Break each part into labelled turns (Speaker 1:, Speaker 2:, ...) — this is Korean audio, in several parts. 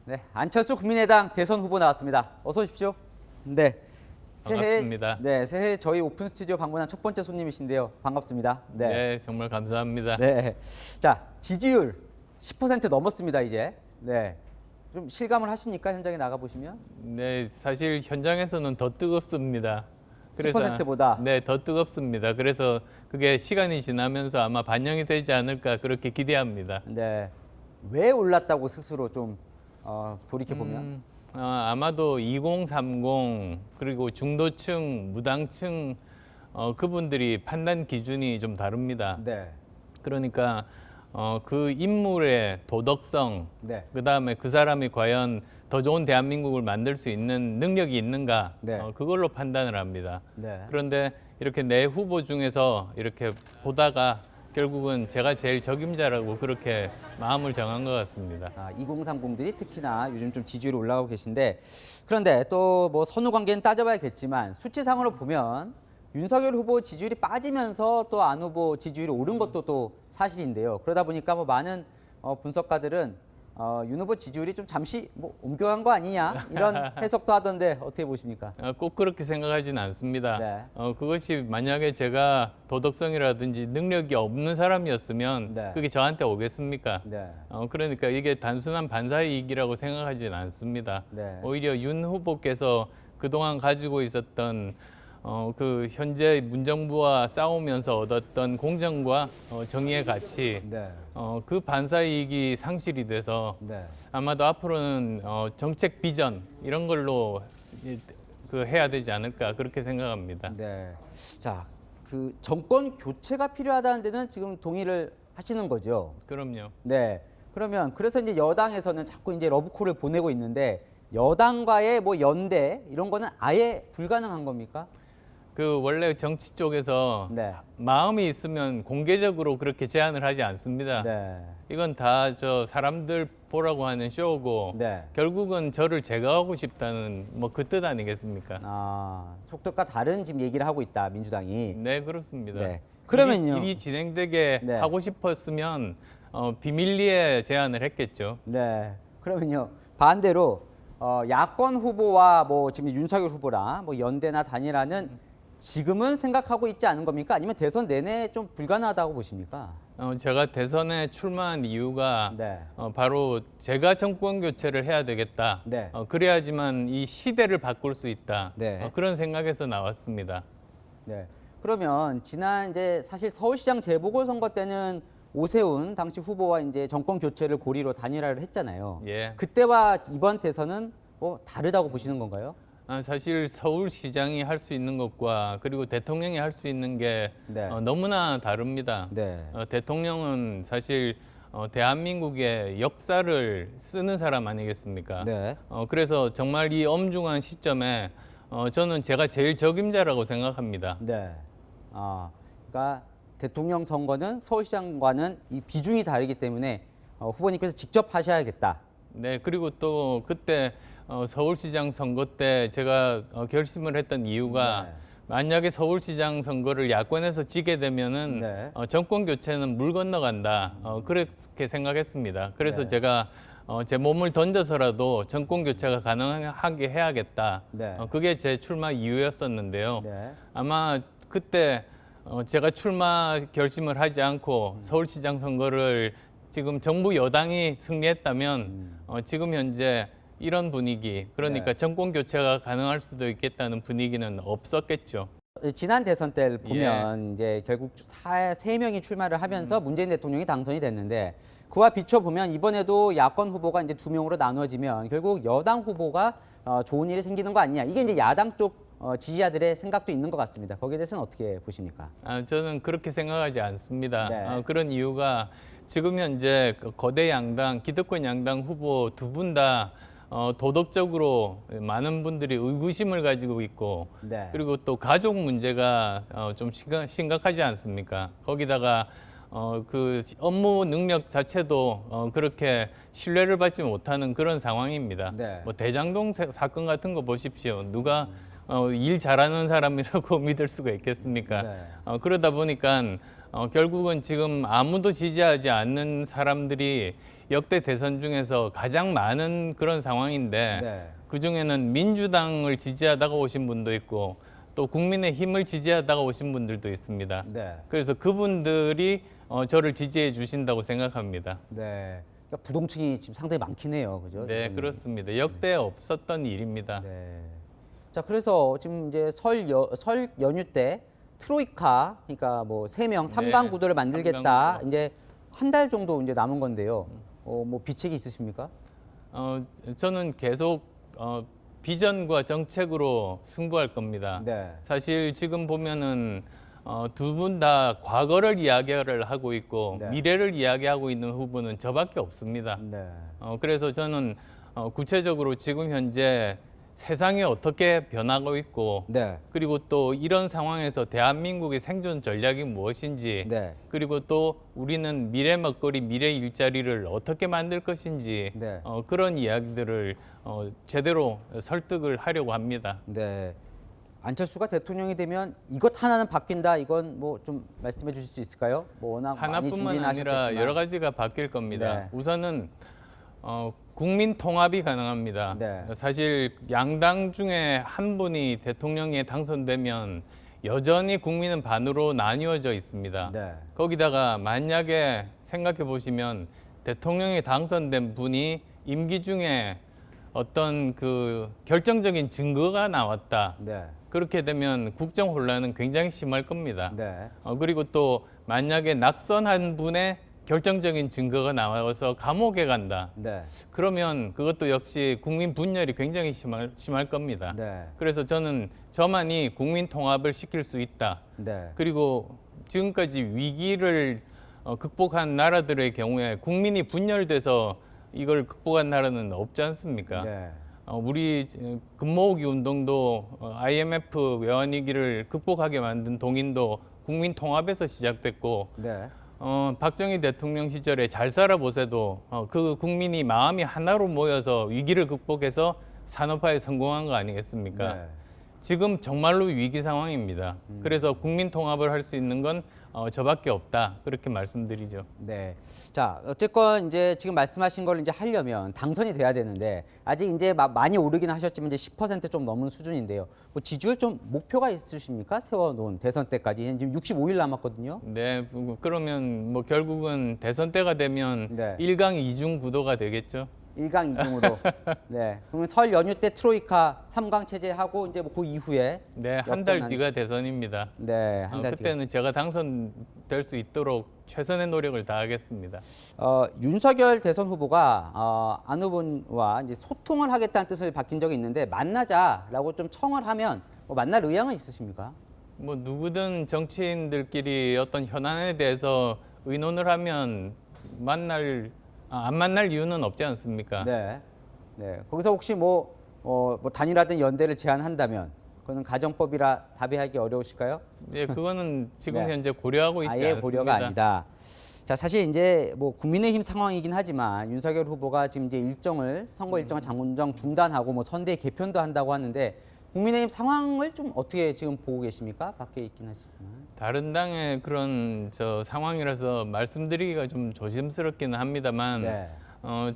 Speaker 1: 네, 안철수 국민의당 대선 후보 나왔습니다. 어서 오십시오. 네,
Speaker 2: 반갑습니다.
Speaker 1: 새해 저희 오픈 스튜디오 방문한 첫 번째 손님이신데요. 반갑습니다.
Speaker 2: 네, 정말 감사합니다.
Speaker 1: 네, 자 지지율 10% 넘었습니다 이제. 네, 좀 실감을 하십니까 현장에 나가 보시면?
Speaker 2: 네, 사실 현장에서는 더 뜨겁습니다.
Speaker 1: 10%보다?
Speaker 2: 네, 더 뜨겁습니다. 그래서 그게 시간이 지나면서 아마 반영이 되지 않을까 그렇게 기대합니다.
Speaker 1: 네, 왜 올랐다고 스스로 좀 돌이켜 보면?
Speaker 2: 아마도 2030 그리고 중도층, 무당층 그분들이 판단 기준이 좀 다릅니다.
Speaker 1: 네,
Speaker 2: 그러니까 그 인물의 도덕성,
Speaker 1: 네.
Speaker 2: 그다음에 그 사람이 과연 더 좋은 대한민국을 만들 수 있는 능력이 있는가,
Speaker 1: 네.
Speaker 2: 그걸로 판단을 합니다.
Speaker 1: 네.
Speaker 2: 그런데 이렇게 내 후보 중에서 이렇게 보다가 결국은 제가 제일 적임자라고 그렇게 마음을 정한 것 같습니다.
Speaker 1: 2030들이 특히나 요즘 좀 지지율이 올라가고 계신데, 그런데 또 뭐 선후 관계는 따져봐야겠지만 수치상으로 보면 윤석열 후보 지지율이 빠지면서 또 안 후보 지지율이 오른 것도 또 사실인데요. 그러다 보니까 뭐 많은 분석가들은 윤 후보 지지율이 좀 잠시 뭐 옮겨간 거 아니냐 이런 해석도 하던데 어떻게 보십니까?
Speaker 2: 꼭 그렇게 생각하지는 않습니다.
Speaker 1: 네.
Speaker 2: 그것이 만약에 제가 도덕성이라든지 능력이 없는 사람이었으면
Speaker 1: 네.
Speaker 2: 그게 저한테 오겠습니까?
Speaker 1: 네.
Speaker 2: 그러니까 이게 단순한 반사이익이라고 생각하지는 않습니다.
Speaker 1: 네.
Speaker 2: 오히려 윤 후보께서 그동안 가지고 있었던 그 현재 문정부와 싸우면서 얻었던 공정과 정의의 가치,
Speaker 1: 네.
Speaker 2: 그 반사이익이 상실이 돼서
Speaker 1: 네.
Speaker 2: 아마도 앞으로는 정책 비전 이런 걸로 해야 되지 않을까 그렇게 생각합니다.
Speaker 1: 네. 자, 그 정권 교체가 필요하다는 데는 지금 동의를 하시는 거죠?
Speaker 2: 그럼요.
Speaker 1: 네. 그러면 그래서 이제 여당에서는 자꾸 이제 러브콜을 보내고 있는데 여당과의 뭐 연대 이런 거는 아예 불가능한 겁니까?
Speaker 2: 그 원래 정치 쪽에서
Speaker 1: 네.
Speaker 2: 마음이 있으면 공개적으로 그렇게 제안을 하지 않습니다.
Speaker 1: 네.
Speaker 2: 이건 다 저 사람들 보라고 하는 쇼고
Speaker 1: 네.
Speaker 2: 결국은 저를 제거하고 싶다는 뭐 그 뜻 아니겠습니까?
Speaker 1: 속도가 다른 지금 얘기를 하고 있다 민주당이.
Speaker 2: 네, 그렇습니다.
Speaker 1: 네. 그러면요.
Speaker 2: 일이 진행되게
Speaker 1: 네.
Speaker 2: 하고 싶었으면 비밀리에 제안을 했겠죠.
Speaker 1: 네. 그러면요. 반대로 야권 후보와 뭐 지금 윤석열 후보랑 뭐 연대나 단일화는 지금은 생각하고 있지 않은 겁니까? 아니면 대선 내내 좀 불가능하다고 보십니까?
Speaker 2: 제가 대선에 출마한 이유가
Speaker 1: 네.
Speaker 2: 바로 제가 정권 교체를 해야 되겠다.
Speaker 1: 네.
Speaker 2: 그래야지만 이 시대를 바꿀 수 있다.
Speaker 1: 네.
Speaker 2: 그런 생각에서 나왔습니다.
Speaker 1: 네. 그러면 지난 이제 사실 서울시장 재보궐선거 때는 오세훈 당시 후보와 이제 정권 교체를 고리로 단일화를 했잖아요.
Speaker 2: 예.
Speaker 1: 그때와 이번 대선은 뭐 다르다고 보시는 건가요?
Speaker 2: 사실 서울시장이 할 수 있는 것과 그리고 대통령이 할 수 있는 게
Speaker 1: 네.
Speaker 2: 너무나 다릅니다.
Speaker 1: 네.
Speaker 2: 대통령은 사실 대한민국의 역사를 쓰는 사람 아니겠습니까?
Speaker 1: 네.
Speaker 2: 그래서 정말 이 엄중한 시점에 저는 제가 제일 적임자라고 생각합니다.
Speaker 1: 네. 그러니까 대통령 선거는 서울시장과는 이 비중이 다르기 때문에 후보님께서 직접 하셔야겠다.
Speaker 2: 네, 그리고 또 그때 서울시장 선거 때 제가 결심을 했던 이유가
Speaker 1: 네.
Speaker 2: 만약에 서울시장 선거를 야권에서 지게 되면은
Speaker 1: 네.
Speaker 2: 정권 교체는 물 건너간다. 그렇게 생각했습니다. 그래서
Speaker 1: 네.
Speaker 2: 제가 제 몸을 던져서라도 정권 교체가 가능하게 해야겠다.
Speaker 1: 네.
Speaker 2: 그게 제 출마 이유였었는데요.
Speaker 1: 네.
Speaker 2: 아마 그때 제가 출마 결심을 하지 않고 서울시장 선거를 지금 정부 여당이 승리했다면 지금 현재 이런 분위기, 그러니까
Speaker 1: 네.
Speaker 2: 정권 교체가 가능할 수도 있겠다는 분위기는 없었겠죠.
Speaker 1: 지난 대선 때를 보면 이제 결국 세 명이 출마를 하면서 문재인 대통령이 당선이 됐는데 그와 비춰보면 이번에도 야권 후보가 이제 두 명으로 나누어지면 결국 여당 후보가 좋은 일이 생기는 거 아니냐. 이게 이제 야당 쪽 지지자들의 생각도 있는 것 같습니다. 거기에 대해서는 어떻게 보십니까?
Speaker 2: 저는 그렇게 생각하지 않습니다.
Speaker 1: 네.
Speaker 2: 그런 이유가 지금 현재 거대 양당, 기득권 양당 후보 두 분 다 도덕적으로 많은 분들이 의구심을 가지고 있고
Speaker 1: 네.
Speaker 2: 그리고 또 가족 문제가 좀 심각하지 않습니까? 거기다가 그 업무 능력 자체도 그렇게 신뢰를 받지 못하는 그런 상황입니다.
Speaker 1: 네.
Speaker 2: 뭐 대장동 사건 같은 거 보십시오. 누가 일 잘하는 사람이라고 믿을 수가 있겠습니까?
Speaker 1: 네.
Speaker 2: 그러다 보니까 결국은 지금 아무도 지지하지 않는 사람들이 역대 대선 중에서 가장 많은 그런 상황인데
Speaker 1: 네.
Speaker 2: 그중에는 민주당을 지지하다가 오신 분도 있고 또 국민의힘을 지지하다가 오신 분들도 있습니다.
Speaker 1: 네.
Speaker 2: 그래서 그분들이 저를 지지해 주신다고 생각합니다.
Speaker 1: 네. 그러니까 부동층이 지금 상당히 많긴 해요. 그죠?
Speaker 2: 네,
Speaker 1: 이번에.
Speaker 2: 그렇습니다. 역대 없었던 일입니다.
Speaker 1: 네. 자, 그래서 지금 이제 설 연휴 때 트로이카, 그러니까 뭐 3명 삼강 구도를 만들겠다.
Speaker 2: 삼강 구도.
Speaker 1: 이제 한 달 정도 이제 남은 건데요. 뭐 비책이 있으십니까?
Speaker 2: 저는 계속 비전과 정책으로 승부할 겁니다.
Speaker 1: 네.
Speaker 2: 사실 지금 보면은 두 분 다 과거를 이야기를 하고 있고
Speaker 1: 네.
Speaker 2: 미래를 이야기하고 있는 후보는 저밖에 없습니다.
Speaker 1: 네.
Speaker 2: 그래서 저는 구체적으로 지금 현재 세상이 어떻게 변하고 있고
Speaker 1: 네.
Speaker 2: 그리고 또 이런 상황에서 대한민국의 생존 전략이 무엇인지
Speaker 1: 네.
Speaker 2: 그리고 또 우리는 미래 먹거리, 미래 일자리를 어떻게 만들 것인지
Speaker 1: 네.
Speaker 2: 그런 이야기들을 제대로 설득을 하려고 합니다.
Speaker 1: 네. 안철수가 대통령이 되면 이것 하나는 바뀐다. 이건 뭐 좀 말씀해 주실 수 있을까요? 뭐 워낙 많이
Speaker 2: 하나뿐만
Speaker 1: 준비는
Speaker 2: 아니라
Speaker 1: 하셨겠지만.
Speaker 2: 여러 가지가 바뀔 겁니다.
Speaker 1: 네.
Speaker 2: 우선은 국민 통합이 가능합니다.
Speaker 1: 네.
Speaker 2: 사실 양당 중에 한 분이 대통령에 당선되면 여전히 국민은 반으로 나뉘어져 있습니다.
Speaker 1: 네.
Speaker 2: 거기다가 만약에 생각해 보시면 대통령에 당선된 분이 임기 중에 어떤 그 결정적인 증거가 나왔다.
Speaker 1: 네.
Speaker 2: 그렇게 되면 국정 혼란은 굉장히 심할 겁니다.
Speaker 1: 네.
Speaker 2: 그리고 또 만약에 낙선한 분의 결정적인 증거가 나와서 감옥에 간다.
Speaker 1: 네.
Speaker 2: 그러면 그것도 역시 국민 분열이 굉장히 심할 겁니다.
Speaker 1: 네.
Speaker 2: 그래서 저는 저만이 국민 통합을 시킬 수 있다.
Speaker 1: 네.
Speaker 2: 그리고 지금까지 위기를 극복한 나라들의 경우에 국민이 분열돼서 이걸 극복한 나라는 없지 않습니까?
Speaker 1: 네.
Speaker 2: 우리 금모으기 운동도 IMF 외환위기를 극복하게 만든 동인도 국민 통합에서 시작됐고
Speaker 1: 네.
Speaker 2: 박정희 대통령 시절에 잘 살아보세도 그 국민이 마음이 하나로 모여서 위기를 극복해서 산업화에 성공한 거 아니겠습니까?
Speaker 1: 네.
Speaker 2: 지금 정말로 위기 상황입니다. 그래서 국민 통합을 할 수 있는 건 저밖에 없다. 그렇게 말씀드리죠.
Speaker 1: 네. 자, 어쨌건 이제 지금 말씀하신 걸 이제 하려면 당선이 돼야 되는데 아직 이제 많이 오르긴 하셨지만 이제 10%좀 넘은 수준인데요. 뭐 지지율 좀 목표가 있으십니까? 세워놓은 대선 때까지 지금 65일 남았거든요.
Speaker 2: 네, 그러면 뭐 결국은 대선 때가 되면
Speaker 1: 네.
Speaker 2: 1강 2중 구도가 되겠죠.
Speaker 1: 1강 2중으로. 네. 그러면 설 연휴 때 트로이카 3강 체제하고 이제 뭐 그 이후에
Speaker 2: 네, 한 달
Speaker 1: 역전한-
Speaker 2: 뒤가 대선입니다.
Speaker 1: 네, 한 달 뒤.
Speaker 2: 그때는 제가 당선될 수 있도록 최선의 노력을 다하겠습니다.
Speaker 1: 윤석열 대선 후보가 안 후보와 이제 소통을 하겠다는 뜻을 밝힌 적이 있는데 만나자라고 좀 청을 하면 뭐 만날 의향은 있으십니까?
Speaker 2: 뭐 누구든 정치인들끼리 어떤 현안에 대해서 의논을 하면 안 만날 이유는 없지 않습니까?
Speaker 1: 네. 네. 거기서 혹시 뭐 단일화된 연대를 제안한다면 그거는 가정법이라 답의하기 어려우실까요?
Speaker 2: 예, 그거는 지금
Speaker 1: 네.
Speaker 2: 현재 고려하고 있지
Speaker 1: 아예
Speaker 2: 않습니다.
Speaker 1: 고려가 아니다. 자, 사실 이제 뭐 국민의힘 상황이긴 하지만 윤석열 후보가 지금 이제 선거 일정을 장군정 중단하고 뭐 선대 개편도 한다고 하는데 국민의힘 상황을 좀 어떻게 지금 보고 계십니까? 밖에 있긴 하시지만.
Speaker 2: 다른 당의 그런 상황이라서 말씀드리기가 좀 조심스럽기는 합니다만
Speaker 1: 네.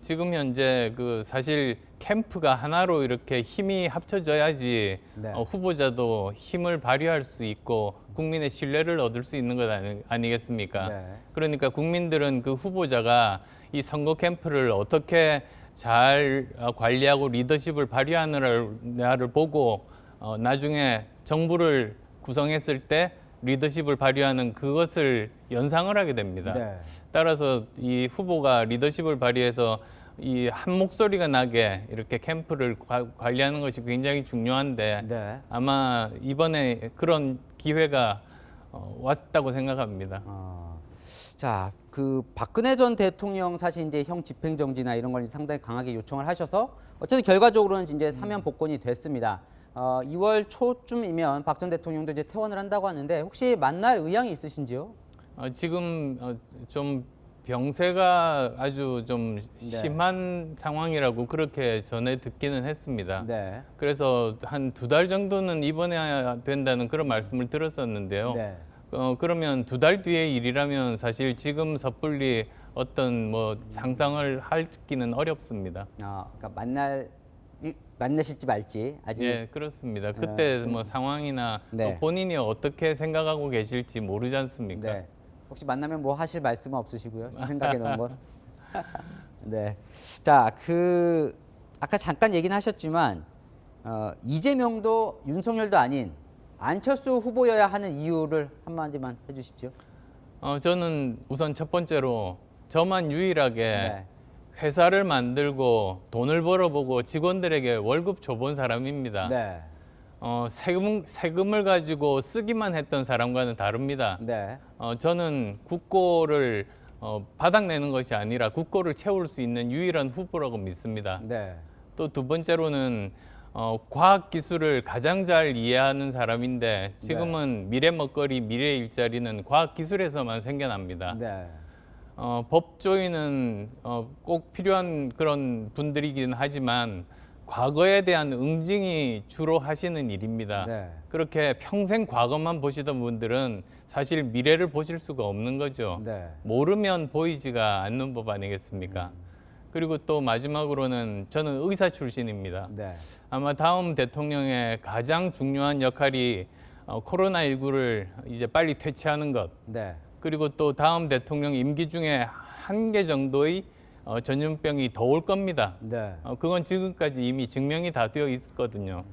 Speaker 2: 지금 현재 그 사실 캠프가 하나로 이렇게 힘이 합쳐져야지
Speaker 1: 네.
Speaker 2: 후보자도 힘을 발휘할 수 있고 국민의 신뢰를 얻을 수 있는 것 아니겠습니까?
Speaker 1: 네.
Speaker 2: 그러니까 국민들은 그 후보자가 이 선거 캠프를 어떻게 잘 관리하고 리더십을 발휘하느냐를 보고 나중에 정부를 구성했을 때 리더십을 발휘하는 그것을 연상을 하게 됩니다.
Speaker 1: 네.
Speaker 2: 따라서 이 후보가 리더십을 발휘해서 이 한 목소리가 나게 이렇게 캠프를 관리하는 것이 굉장히 중요한데
Speaker 1: 네.
Speaker 2: 아마 이번에 그런 기회가 왔다고 생각합니다.
Speaker 1: 자, 그 박근혜 전 대통령 사실 이제 형 집행정지나 이런 걸 상당히 강하게 요청을 하셔서 어쨌든 결과적으로는 이제 사면 복권이 됐습니다. 2월 초쯤이면 박 전 대통령도 이제 퇴원을 한다고 하는데 혹시 만날 의향이 있으신지요?
Speaker 2: 지금 좀 병세가 아주 좀 심한 상황이라고 그렇게 전해 듣기는 했습니다.
Speaker 1: 네.
Speaker 2: 그래서 한 2달 정도는 입원해야 된다는 그런 말씀을 들었었는데요.
Speaker 1: 네.
Speaker 2: 그러면 2달 뒤의 일이라면 사실 지금 섣불리 어떤 뭐 상상을 하기는 어렵습니다.
Speaker 1: 그러니까 만나실지 말지 아직.
Speaker 2: 예, 그렇습니다. 그때 뭐 상황이나
Speaker 1: 네.
Speaker 2: 또 본인이 어떻게 생각하고 계실지 모르지 않습니까?
Speaker 1: 네. 혹시 만나면 뭐 하실 말씀은 없으시고요? 생각해 놓은 건. 네. 자, 아까 잠깐 얘기는 하셨지만 이재명도 윤석열도 아닌 안철수 후보여야 하는 이유를 한마디만 해주십시오.
Speaker 2: 저는 우선 첫 번째로 저만 유일하게
Speaker 1: 네.
Speaker 2: 회사를 만들고 돈을 벌어보고 직원들에게 월급 줘본 사람입니다.
Speaker 1: 네.
Speaker 2: 세금을 가지고 쓰기만 했던 사람과는 다릅니다.
Speaker 1: 네.
Speaker 2: 저는 국고를 바닥내는 것이 아니라 국고를 채울 수 있는 유일한 후보라고 믿습니다.
Speaker 1: 네.
Speaker 2: 또 두 번째로는 과학 기술을 가장 잘 이해하는 사람인데 지금은 미래 먹거리, 미래 일자리는 과학 기술에서만 생겨납니다.
Speaker 1: 네.
Speaker 2: 법조인은 꼭 필요한 그런 분들이긴 하지만 과거에 대한 응징이 주로 하시는 일입니다.
Speaker 1: 네.
Speaker 2: 그렇게 평생 과거만 보시던 분들은 사실 미래를 보실 수가 없는 거죠.
Speaker 1: 네.
Speaker 2: 모르면 보이지가 않는 법 아니겠습니까? 그리고 또 마지막으로는 저는 의사 출신입니다.
Speaker 1: 네.
Speaker 2: 아마 다음 대통령의 가장 중요한 역할이 코로나19를 이제 빨리 퇴치하는 것,
Speaker 1: 네.
Speaker 2: 그리고 또 다음 대통령 임기 중에 한 개 정도의 전염병이 더 올 겁니다.
Speaker 1: 네.
Speaker 2: 그건 지금까지 이미 증명이 다 되어 있거든요.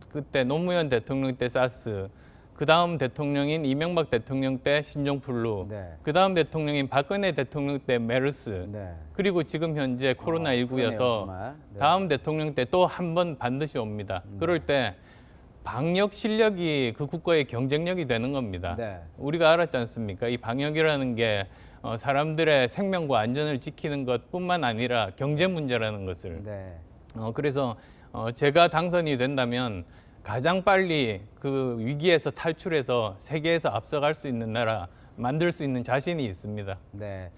Speaker 2: 그때 노무현 대통령 때 사스, 그 다음 대통령인 이명박 대통령 때 신종플루,
Speaker 1: 네.
Speaker 2: 그 다음 대통령인 박근혜 대통령 때 메르스,
Speaker 1: 네.
Speaker 2: 그리고 지금 현재
Speaker 1: 그러네요,
Speaker 2: 코로나19여서
Speaker 1: 정말. 네.
Speaker 2: 다음 대통령 때 또 한 번 반드시 옵니다. 그럴 때 방역 실력이 그 국가의 경쟁력이 되는 겁니다.
Speaker 1: 네.
Speaker 2: 우리가 알았지 않습니까? 이 방역이라는 게 사람들의 생명과 안전을 지키는 것뿐만 아니라 경제 문제라는 것을.
Speaker 1: 네.
Speaker 2: 그래서 제가 당선이 된다면 가장 빨리 그 위기에서 탈출해서 세계에서 앞서갈 수 있는 나라 만들 수 있는 자신이 있습니다.
Speaker 1: 네.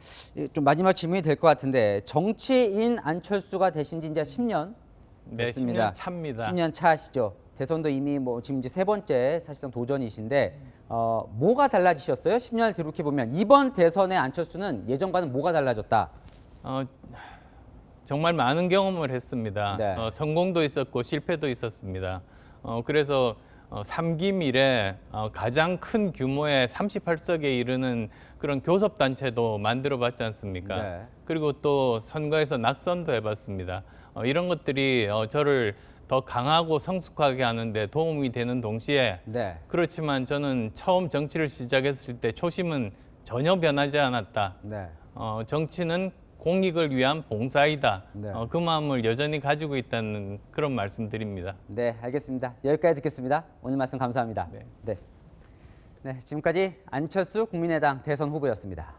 Speaker 1: 좀 마지막 질문이 될 것 같은데 정치인 안철수가 되신 지 이제 10년
Speaker 2: 네,
Speaker 1: 됐습니다.
Speaker 2: 10년 차입니다.
Speaker 1: 10년 차시죠. 대선도 이미 뭐 지금 이제 세 번째 사실상 도전이신데 뭐가 달라지셨어요? 10년을 되돌이켜 보면 이번 대선의 안철수는 예전과는 뭐가 달라졌다?
Speaker 2: 정말 많은 경험을 했습니다.
Speaker 1: 네.
Speaker 2: 성공도 있었고 실패도 있었습니다. 그래서 3기 밀에 가장 큰 규모의 38석에 이르는 그런 교섭단체도 만들어 봤지 않습니까?
Speaker 1: 네.
Speaker 2: 그리고 또 선거에서 낙선도 해봤습니다. 이런 것들이 저를 더 강하고 성숙하게 하는데 도움이 되는 동시에
Speaker 1: 네.
Speaker 2: 그렇지만 저는 처음 정치를 시작했을 때 초심은 전혀 변하지 않았다.
Speaker 1: 네.
Speaker 2: 정치는 공익을 위한 봉사이다.
Speaker 1: 네.
Speaker 2: 그 마음을 여전히 가지고 있다는 그런 말씀드립니다.
Speaker 1: 네, 알겠습니다. 여기까지 듣겠습니다. 오늘 말씀 감사합니다.
Speaker 2: 네.
Speaker 1: 네. 네, 지금까지 안철수 국민의당 대선 후보였습니다.